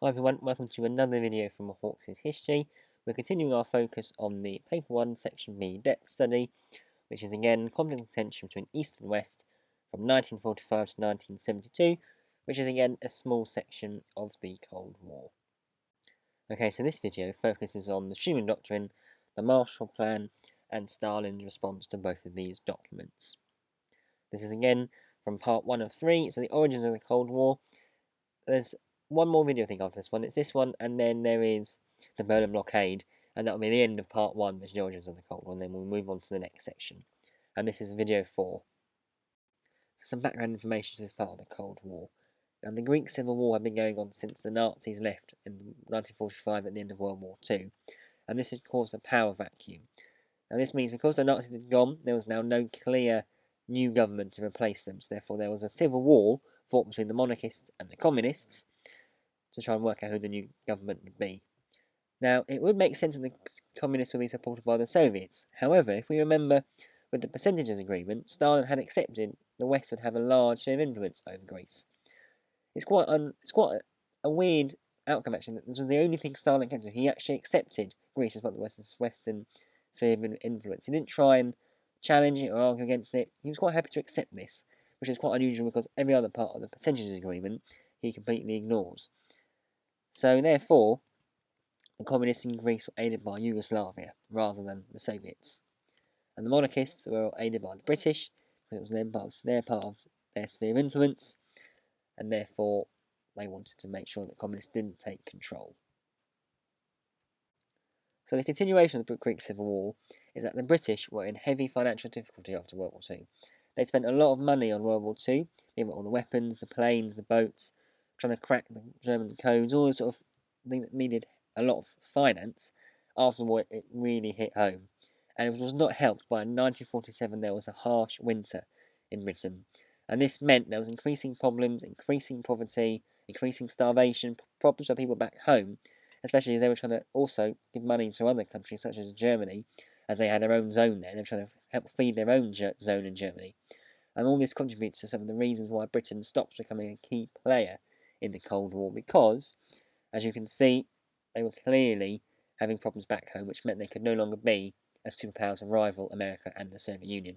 Hi everyone, welcome to another video from AQA History. We're continuing our focus on the Paper 1 Section B depth study, which is again conflict and tension between East and West from 1945 to 1972, which is again a small section of the Cold War. Okay, so this video focuses on the Truman Doctrine, the Marshall Plan, and Stalin's response to both of these documents. This is again from part 1 of 3, so the origins of the Cold War. There's one more video I think after this one. It's this one, and then there is the Berlin blockade, and that'll be the end of part 1, which is the origins of the Cold War, and then we'll move on to the next section. And this is video 4. So some background information to this part of the Cold War. Now, the Greek Civil War had been going on since the Nazis left in 1945 at the end of World War II, and this had caused a power vacuum. Now, this means because the Nazis had gone, there was now no clear new government to replace them, so therefore there was a civil war fought between the monarchists and the communists to try and work out who the new government would be. Now, it would make sense that the communists would be supported by the Soviets. However, if we remember with the percentages agreement, Stalin had accepted the West would have a large share of influence over Greece. It's quite a weird outcome, actually. This was the only thing Stalin came to. He actually accepted Greece as part of the Western sphere of influence. He didn't try and challenge it or argue against it. He was quite happy to accept this, which is quite unusual because every other part of the percentages agreement he completely ignores. So, therefore, the communists in Greece were aided by Yugoslavia rather than the Soviets. And the monarchists were aided by the British because it was their part of their sphere of influence, and therefore they wanted to make sure that communists didn't take control. So the continuation of the Greek Civil War is that the British were in heavy financial difficulty after World War II. They'd spent a lot of money on World War II, giving all the weapons, the planes, the boats, trying to crack the German codes, all those sort of things that needed a lot of finance. After the war, it really hit home. And it was not helped by 1947 there was a harsh winter in Britain. And this meant there was increasing problems, increasing poverty, increasing starvation, problems for people back home, especially as they were trying to also give money to other countries such as Germany, as they had their own zone there. They were trying to help feed their own zone in Germany. And all this contributes to some of the reasons why Britain stopped becoming a key player in the Cold War, because, as you can see, they were clearly having problems back home, which meant they could no longer be a superpower to rival America and the Soviet Union.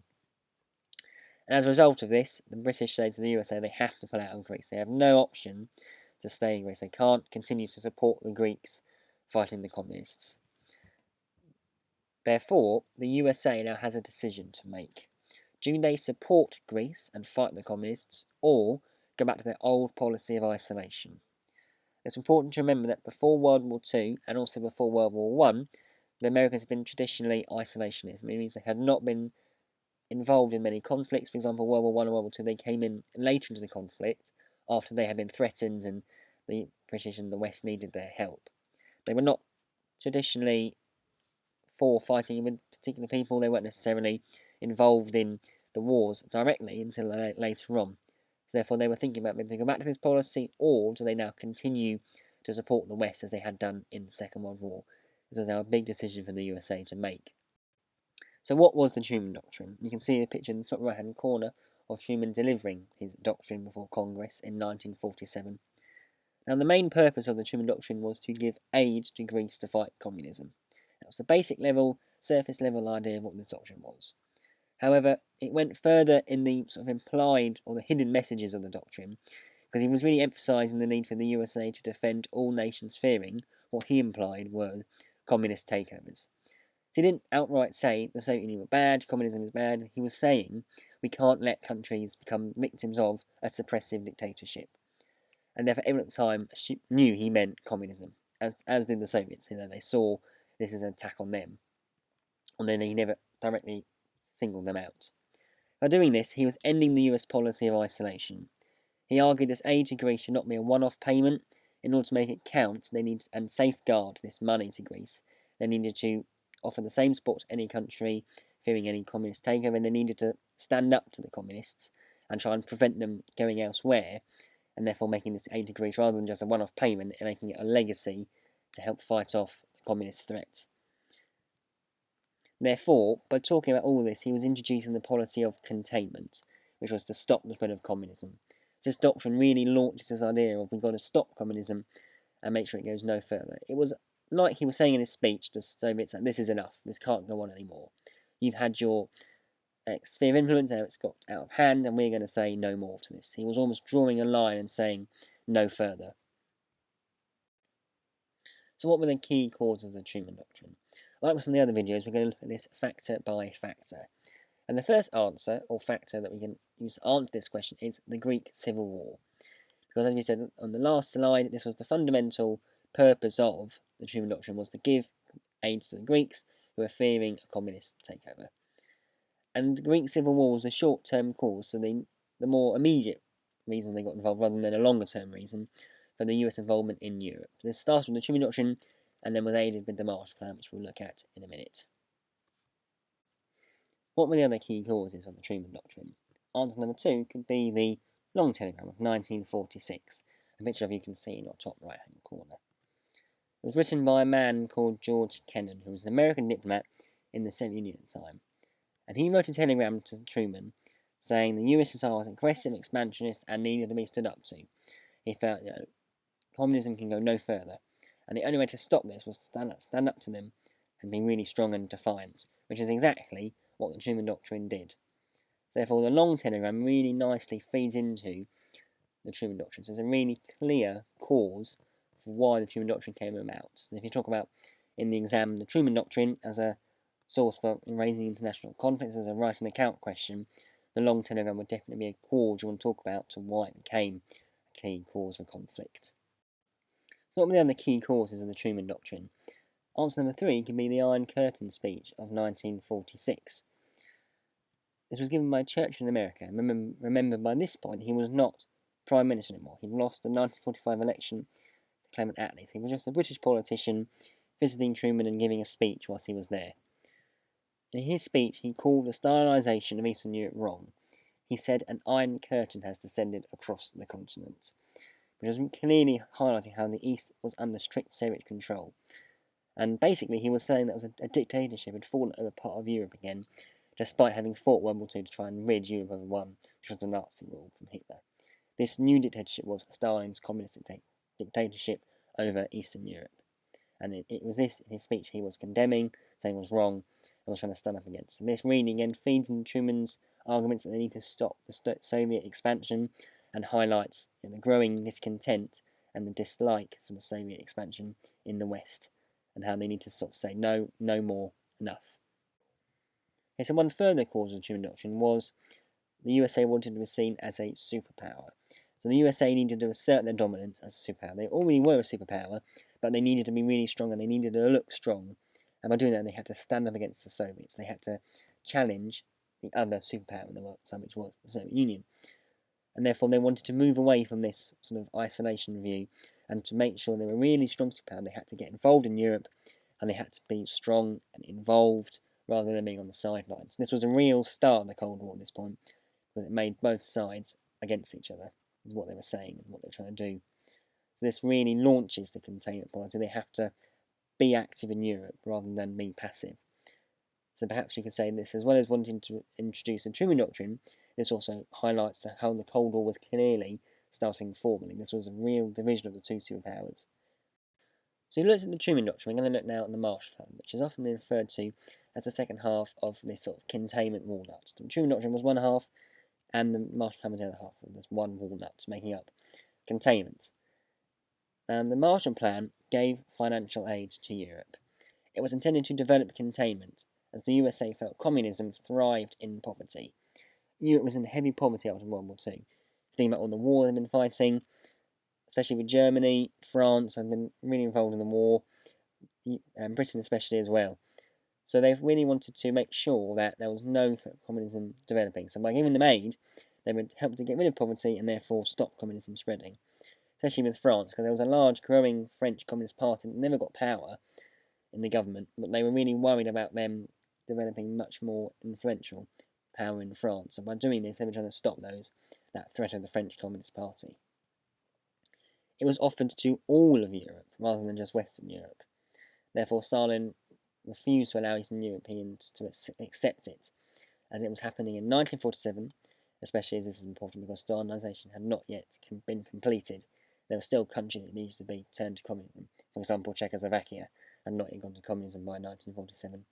And as a result of this, the British say to the USA they have to pull out of Greece. They have no option to stay in Greece. They can't continue to support the Greeks fighting the communists. Therefore, the USA now has a decision to make. Do they support Greece and fight the communists, or go back to their old policy of isolation? It's important to remember that before World War II and also before World War I, the Americans had been traditionally isolationist. It means they had not been involved in many conflicts. For example, World War I and World War II, they came in later into the conflict after they had been threatened and the British and the West needed their help. They were not traditionally for fighting with particular people. They weren't necessarily involved in the wars directly until later on. So therefore, they were thinking about whether to go back to this policy, or do they now continue to support the West as they had done in the Second World War? This was now a big decision for the USA to make. So what was the Truman Doctrine? You can see a picture in the top right-hand corner of Truman delivering his doctrine before Congress in 1947. Now, the main purpose of the Truman Doctrine was to give aid to Greece to fight communism. That was the basic level, surface level idea of what this doctrine was. However, it went further in the sort of implied or the hidden messages of the doctrine, because he was really emphasising the need for the USA to defend all nations fearing what he implied were communist takeovers. He didn't outright say the Soviet Union were bad, communism is bad. He was saying we can't let countries become victims of a suppressive dictatorship. And therefore, everyone at the time knew he meant communism, as did the Soviets. They saw this as an attack on them. And then he never directly singled them out. By doing this, he was ending the US policy of isolation. He argued this aid to Greece should not be a one-off payment. In order to make it count, they needed and safeguard this money to Greece. They needed to offer the same support to any country fearing any communist takeover, and they needed to stand up to the communists and try and prevent them going elsewhere, and therefore making this aid to Greece rather than just a one-off payment and making it a legacy to help fight off the communist threat. Therefore, by talking about all of this, he was introducing the policy of containment, which was to stop the spread of communism. This doctrine really launches this idea of we've got to stop communism and make sure it goes no further. It was like he was saying in his speech to Soviets that this is enough, this can't go on anymore. You've had your sphere of influence, now it's got out of hand, and we're going to say no more to this. He was almost drawing a line and saying no further. So what were the key causes of the Truman Doctrine? Like with some of the other videos, we're going to look at this factor by factor. And the first answer, or factor that we can use to answer this question, is the Greek Civil War. Because as we said on the last slide, this was the fundamental purpose of the Truman Doctrine, was to give aid to the Greeks who were fearing a communist takeover. And the Greek Civil War was a short-term cause, so the more immediate reason they got involved rather than a longer-term reason for the US involvement in Europe. This started with the Truman Doctrine and then was aided with the Marshall Plan, which we'll look at in a minute. What were the other key causes of the Truman Doctrine? Answer number 2 could be the Long Telegram of 1946, a picture of you can see in your top right-hand corner. It was written by a man called George Kennan, who was an American diplomat in the Soviet Union at the time. And he wrote a telegram to Truman saying the USSR was aggressive, expansionist, and needed to be stood up to. He felt, communism can go no further, and the only way to stop this was to stand up to them and be really strong and defiant, which is exactly what the Truman Doctrine did. Therefore, the long telegram really nicely feeds into the Truman Doctrine. So there's a really clear cause for why the Truman Doctrine came about. And if you talk about in the exam the Truman Doctrine as a source for raising international conflicts, as a right and account question, the long telegram would definitely be a cause you want to talk about to why it became a key cause for conflict. So what were the other key causes of the Truman Doctrine? Answer number 3 can be the Iron Curtain speech of 1946. This was given by Churchill in America. Remember, by this point, he was not Prime Minister anymore. He'd lost the 1945 election to Clement Attlee. He was just a British politician visiting Truman and giving a speech whilst he was there. In his speech, he called the Stalinisation of Eastern Europe wrong. He said an iron curtain has descended across the continent, which was clearly highlighting how the East was under strict Soviet control. And basically, he was saying that a dictatorship had fallen over part of Europe again, despite having fought World War II to try and rid Europe of one, which was the Nazi rule from Hitler. This new dictatorship was Stalin's communist dictatorship over Eastern Europe. And it was this, in his speech, he was condemning, saying was wrong, and was trying to stand up against. And this really again feeds into Truman's arguments that they need to stop the Soviet expansion, and highlights the growing discontent and the dislike for the Soviet expansion in the West, and how they need to sort of say no, no more, enough. Okay, so one further cause of the Truman Doctrine was the USA wanted to be seen as a superpower. So the USA needed to assert their dominance as a superpower. They already were a superpower, but they needed to be really strong and they needed to look strong. And by doing that, they had to stand up against the Soviets. They had to challenge the other superpower in the world, which was the Soviet Union. And therefore, they wanted to move away from this sort of isolation view, and to make sure they were really strong superpower, they had to get involved in Europe, and they had to be strong and involved rather than being on the sidelines. This was a real start of the Cold War at this point, because it made both sides against each other, is what they were saying and what they were trying to do. So this really launches the containment policy. They have to be active in Europe rather than being passive. So perhaps you could say this, as well as wanting to introduce the Truman Doctrine, this also highlights how the Cold War was clearly starting formally. This was a real division of the two superpowers. So you looked at the Truman Doctrine. We're going to look now at the Marshall Plan, which is often referred to as the second half of this sort of containment walnut. The Truman Doctrine was one half, and the Marshall Plan was the other half. There's one walnut making up containment. The Marshall Plan gave financial aid to Europe. It was intended to develop containment, as the USA felt communism thrived in poverty. Europe was in heavy poverty after World War II. Think about all the war they've been fighting, especially with Germany, France have been really involved in the war, and Britain especially as well. So they really wanted to make sure that there was no communism developing. So by giving them aid, they would help to get rid of poverty and therefore stop communism spreading. Especially with France, because there was a large growing French Communist Party that never got power in the government, but they were really worried about them developing much more influential power in France. So by doing this, they were trying to stop that threat of the French Communist Party. It was offered to all of Europe rather than just Western Europe. Therefore, Stalin refused to allow Eastern Europeans to accept it, as it was happening in 1947, especially as this is important because Stalinisation had not yet been completed there were still countries that needed to be turned to communism. For example, Czechoslovakia had not yet gone to communism by 1947.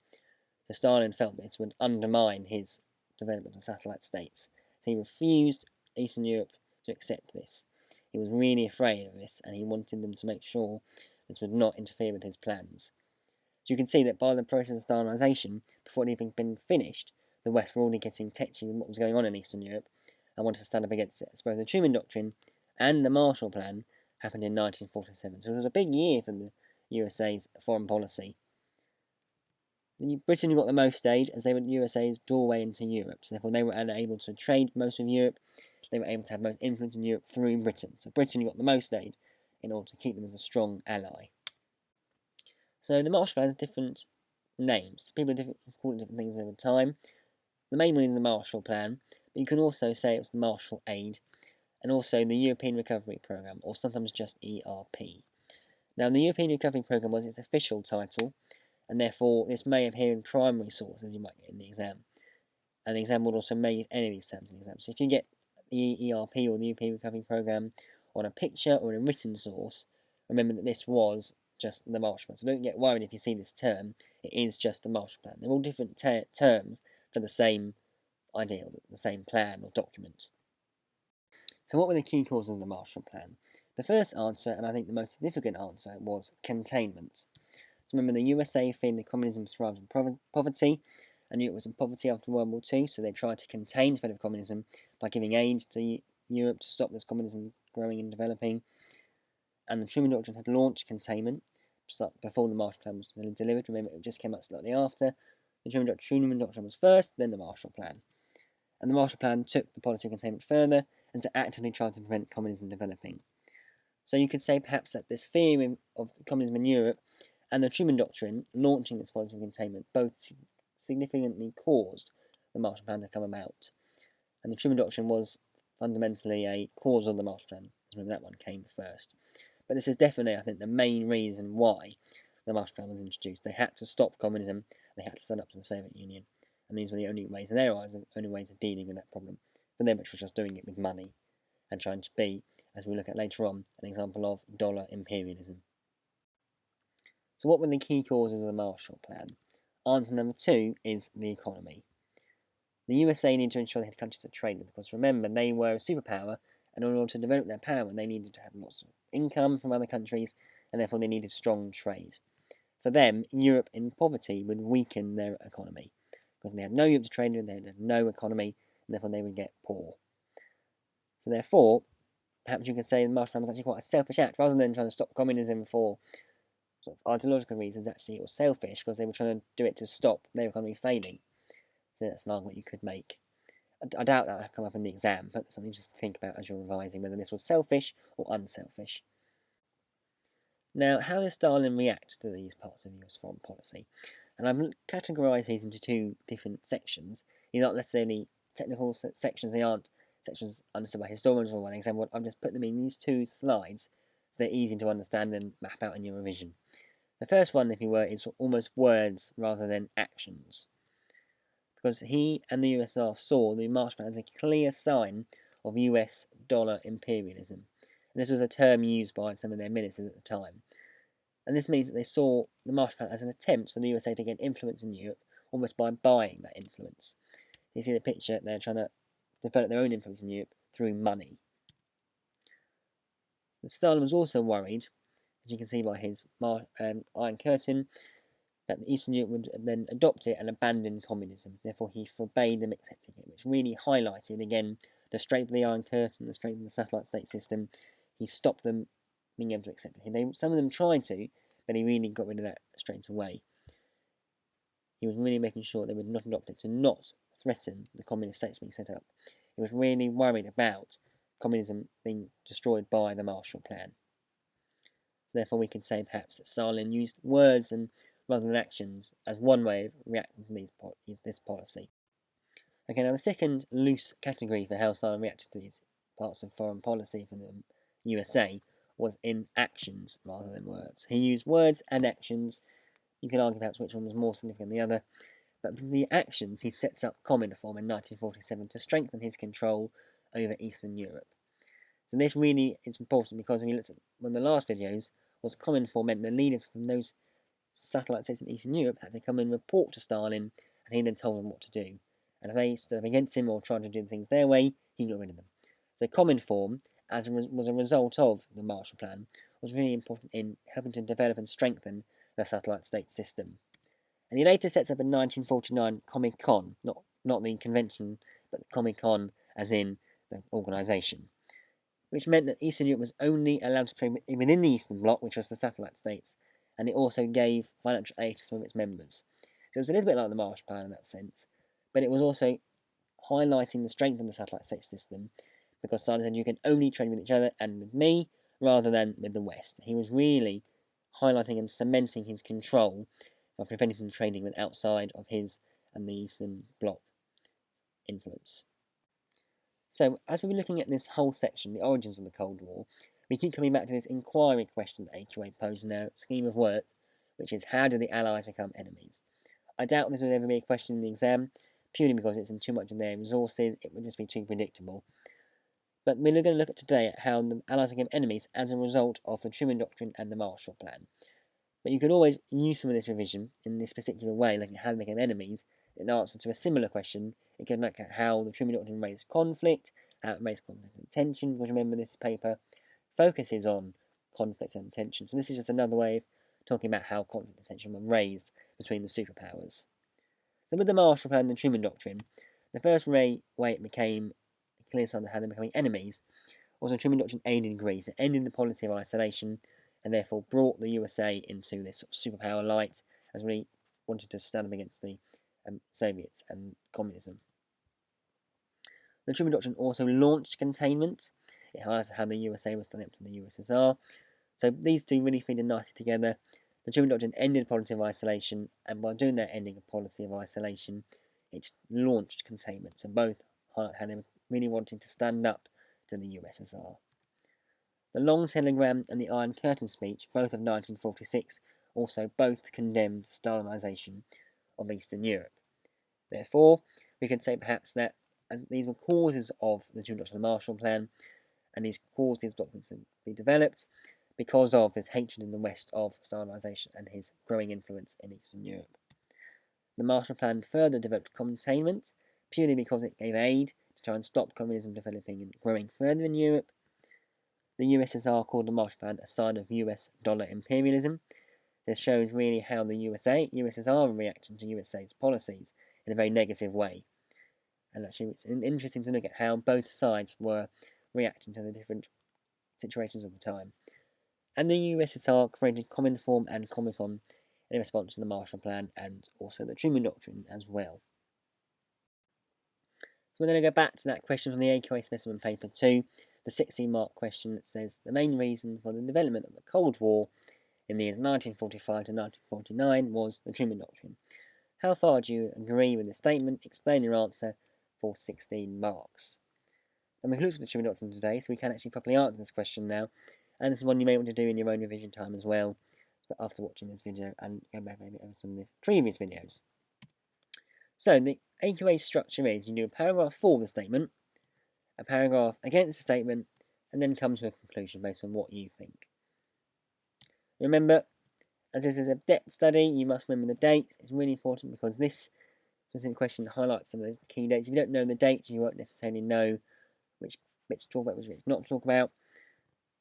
So Stalin felt this would undermine his development of satellite states. So he refused Eastern Europe to accept this. He was really afraid of this, and he wanted them to make sure this would not interfere with his plans. So you can see that by the process of Stalinisation, before it had even been finished, the West were already getting touchy with what was going on in Eastern Europe and wanted to stand up against it. So both the Truman Doctrine and the Marshall Plan happened in 1947. So it was a big year for the USA's foreign policy. Britain got the most aid as they were the USA's doorway into Europe. So therefore they were able to trade most of Europe. They were able to have most influence in Europe through Britain. So Britain got the most aid in order to keep them as a strong ally. So the Marshall Plan has different names. People call it different things over time. The main one is the Marshall Plan, but you can also say it was the Marshall Aid, and also the European Recovery Programme, or sometimes just ERP. Now, the European Recovery Programme was its official title, and therefore this may appear in primary sources you might get in the exam. And the exam would also may use any of these terms in the exam. So if you get the ERP or the European Recovery Programme on a picture or in a written source, remember that this was just the Marshall Plan. So don't get worried if you see this term, it is just the Marshall Plan. They're all different terms for the same idea, the same plan or document. So what were the key causes of the Marshall Plan? The first answer, and I think the most significant answer, was containment. So remember, the USA feared that communism thrived in poverty, and Europe was in poverty after World War II, so they tried to contain the spread of communism by giving aid to Europe to stop this communism growing and developing. And the Truman Doctrine had launched containment before the Marshall Plan was delivered. Remember, it just came out slightly after. The Truman Doctrine was first, then the Marshall Plan. And the Marshall Plan took the policy of containment further and so actively tried to prevent communism developing. So you could say perhaps that this fear of communism in Europe and the Truman Doctrine launching this policy of containment both significantly caused the Marshall Plan to come about. And the Truman Doctrine was fundamentally a cause of the Marshall Plan, because that one came first. But this is definitely, I think, the main reason why the Marshall Plan was introduced. They had to stop communism, they had to stand up to the Soviet Union, and these were the only ways, in their eyes, the only ways of dealing with that problem. For them, which was just doing it with money and trying to be, as we'll look at later on, an example of dollar imperialism. So what were the key causes of the Marshall Plan? Answer number 2 is the economy. The USA needed to ensure they had countries to trade with, because remember, they were a superpower, and in order to develop their power, they needed to have lots of income from other countries, and therefore they needed strong trade. For them, Europe in poverty would weaken their economy, because they had no Europe to trade with, they had no economy, and therefore they would get poor. So therefore, perhaps you could say the Marshall Plan was actually quite a selfish act. Rather than trying to stop communism for sort of ideological reasons, actually it was selfish, because they were trying to do it to stop their economy failing. So that's an argument you could make. I doubt that will come up in the exam, but something just to think about as you're revising, whether this was selfish or unselfish. Now, how does Stalin react to these parts of US foreign policy? And I've categorised these into 2 different sections. These aren't necessarily technical sections, they aren't sections understood by historians or by an exam. I've just put them in these 2 slides so they're easy to understand and map out in your revision. The first one, if you were, is almost words rather than actions, because he and the USSR saw the Marshall Plan as a clear sign of US dollar imperialism. And this was a term used by some of their ministers at the time. And this means that they saw the Marshall Plan as an attempt for the USA to gain influence in Europe, almost by buying that influence. You see the picture, they're trying to develop their own influence in Europe through money. And Stalin was also worried, as you can see by his Iron Curtain, that Eastern Europe would then adopt it and abandon communism. Therefore, he forbade them accepting it, which really highlighted, again, the strength of the Iron Curtain, the strength of the satellite state system. He stopped them being able to accept it. Some of them tried to, but he really got rid of that straight away. He was really making sure they would not adopt it to not threaten the communist states being set up. He was really worried about communism being destroyed by the Marshall Plan. Therefore, we can say perhaps that Stalin used words and rather than actions as one way of reacting to this policy. Okay, now the second loose category for how Stalin reacted to these parts of foreign policy for the USA was in actions rather than words. He used words and actions. You can argue perhaps which one was more significant than the other, but for the actions he sets up Cominterm in 1947 to strengthen his control over Eastern Europe. So So this really is important because when we looked at one of the last videos, was Cominform meant the leaders from those satellite states in Eastern Europe had to come and report to Stalin, and he then told them what to do. And if they stood up against him or tried to do things their way, he got rid of them. So Cominform, as was a result of the Marshall Plan, was really important in helping to develop and strengthen the satellite state system. And he later sets up in 1949 Comecon, not the convention, but the Comecon as in the organisation, which meant that Eastern Europe was only allowed to trade within the Eastern Bloc, which was the satellite states, and it also gave financial aid to some of its members. So it was a little bit like the Marshall Plan in that sense, but it was also highlighting the strength of the satellite state system, because Stalin said you can only trade with each other and with me, rather than with the West. He was really highlighting and cementing his control by preventing from trading with outside of his and the Eastern Bloc influence. So, as we've been looking at this whole section, the origins of the Cold War, we keep coming back to this inquiry question that AQA posed in their scheme of work, which is how did the Allies become enemies? I doubt this will ever be a question in the exam, purely because it's in too much of their resources, it would just be too predictable. But we're going to look at today at how the Allies became enemies as a result of the Truman Doctrine and the Marshall Plan. But you could always use some of this revision in this particular way, looking at how they became enemies, in answer to a similar question. You can look at how the Truman Doctrine raised conflict, how it raised conflict and tension, because remember this paper focuses on conflict and tension. So this is just another way of talking about how conflict and tension were raised between the superpowers. So with the Marshall Plan and the Truman Doctrine, the first way it became a clear sign of how they were becoming enemies was the Truman Doctrine aided Greece. It ended the policy of isolation and therefore brought the USA into this sort of superpower light, as we wanted to stand up against the Soviets and communism. The Truman Doctrine also launched containment. It highlighted how the USA was standing up to the USSR. So these two really feed in nicely together. The Truman Doctrine ended the policy of isolation, and by doing that ending a policy of isolation, it launched containment. So both highlight how they were really wanting to stand up to the USSR. The Long Telegram and the Iron Curtain speech, both of 1946, also both condemned Stalinisation of Eastern Europe. Therefore, we can say perhaps that as these were causes of the Truman Doctrine and the Marshall Plan, and these caused these documents to be developed because of his hatred in the West of Stalinisation and his growing influence in Eastern Europe. The Marshall Plan further developed containment, purely because it gave aid to try and stop communism developing and growing further in Europe. The USSR called the Marshall Plan a sign of US dollar imperialism. This shows really how the USSR were reacting to USA's policies in a very negative way. And actually it's interesting to look at how both sides were reacting to the different situations of the time. And the USSR created Cominform and Comecon in response to the Marshall Plan and also the Truman Doctrine as well. So we're going to go back to that question from the AQA specimen paper 2, the 16-mark question that says the main reason for the development of the Cold War in the years 1945 to 1949 was the Truman Doctrine. How far do you agree with the statement? Explain your answer for 16 marks. And we've looked at the Truman Doctrine today, so we can actually properly answer this question now. And this is one you may want to do in your own revision time as well, but after watching this video and go back maybe over some of the previous videos. So the AQA structure is you do a paragraph for the statement, a paragraph against the statement, and then come to a conclusion based on what you think. Remember, as this is a depth study, you must remember the dates. It's really important because this specific question highlights some of the key dates. If you don't know the dates, you won't necessarily know which bits to talk about, which bits not to talk about.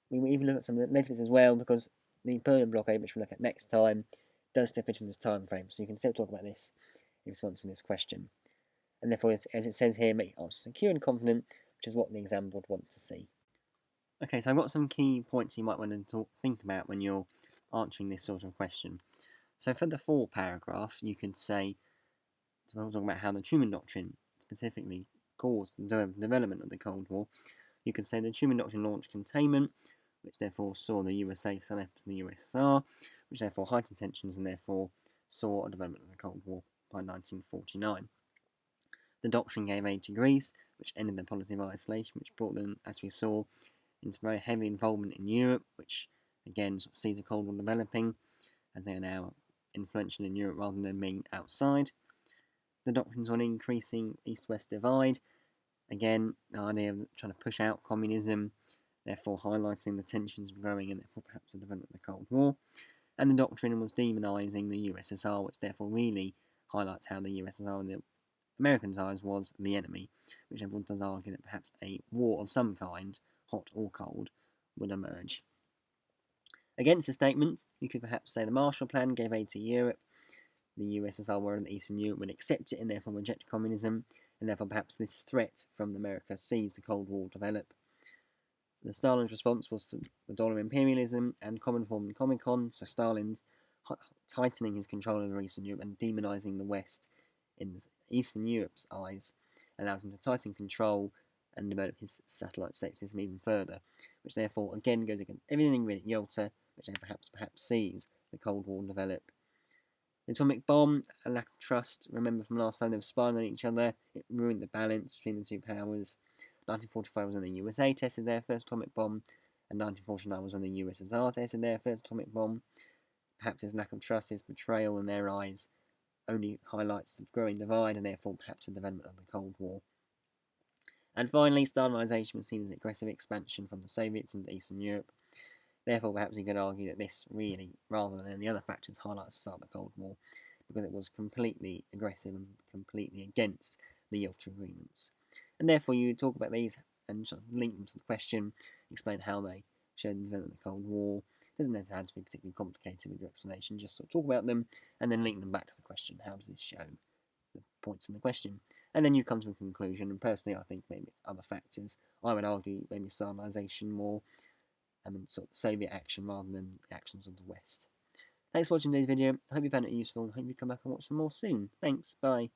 We will even look at some of the later bits as well, because the Berlin blockade, which we'll look at next time, does still fit in this time frame. So you can still talk about this in response to this question. And therefore, as it says here, make your answer secure and confident, which is what the exam would want to see. Okay, so I've got some key points you might want to think about when you're answering this sort of question. So for the for paragraph, you could say, so we're talking about how the Truman Doctrine specifically caused the development of the Cold War. You could say the Truman Doctrine launched containment, which therefore saw the USA stand up to the USSR, which therefore heightened tensions and therefore saw a development of the Cold War by 1949. The doctrine gave aid to Greece, which ended the policy of isolation, which brought them, as we saw, into very heavy involvement in Europe, which again sort of sees the Cold War developing, as they are now influential in Europe rather than being outside. The doctrines on increasing East-West divide, again, the idea of trying to push out communism therefore highlighting the tensions growing and therefore perhaps the development of the Cold War. And the doctrine was demonising the USSR, which therefore really highlights how the USSR in the Americans' eyes was the enemy, which everyone does argue that perhaps a war of some kind, hot or cold, would emerge. Against the statement, you could perhaps say the Marshall Plan gave aid to Europe. The USSR were in Eastern Europe would accept it and therefore reject communism, and therefore perhaps this threat from America sees the Cold War develop. The Stalin's response was for the dollar imperialism and common form and Comecon, so Stalin's tightening his control over Eastern Europe and demonising the West in Eastern Europe's eyes allows him to tighten control and develop his satellite state system even further, which therefore again goes against everything read at Yalta, which then perhaps sees the Cold War develop. The atomic bomb, a lack of trust. Remember from last time they were spying on each other. It ruined the balance between the two powers. 1945 was when the USA tested their first atomic bomb, and 1949 was when the USSR tested their first atomic bomb. Perhaps his lack of trust, his betrayal in their eyes, only highlights the growing divide and therefore perhaps the development of the Cold War. And finally, Stalinisation was seen as aggressive expansion from the Soviets into Eastern Europe. Therefore, perhaps we could argue that this really, rather than the other factors, highlights the start of the Cold War, because it was completely aggressive and completely against the Yalta agreements. And therefore, you talk about these and sort of link them to the question, explain how they show the development of the Cold War. It doesn't necessarily have to be particularly complicated with your explanation, just sort of talk about them and then link them back to the question. How does this show the points in the question? And then you come to a conclusion, and personally I think maybe it's other factors. I would argue maybe Stalinisation more, sort of Soviet action rather than the actions of the West. Thanks for watching today's video. I hope you found it useful. I hope you come back and watch some more soon. Thanks, bye.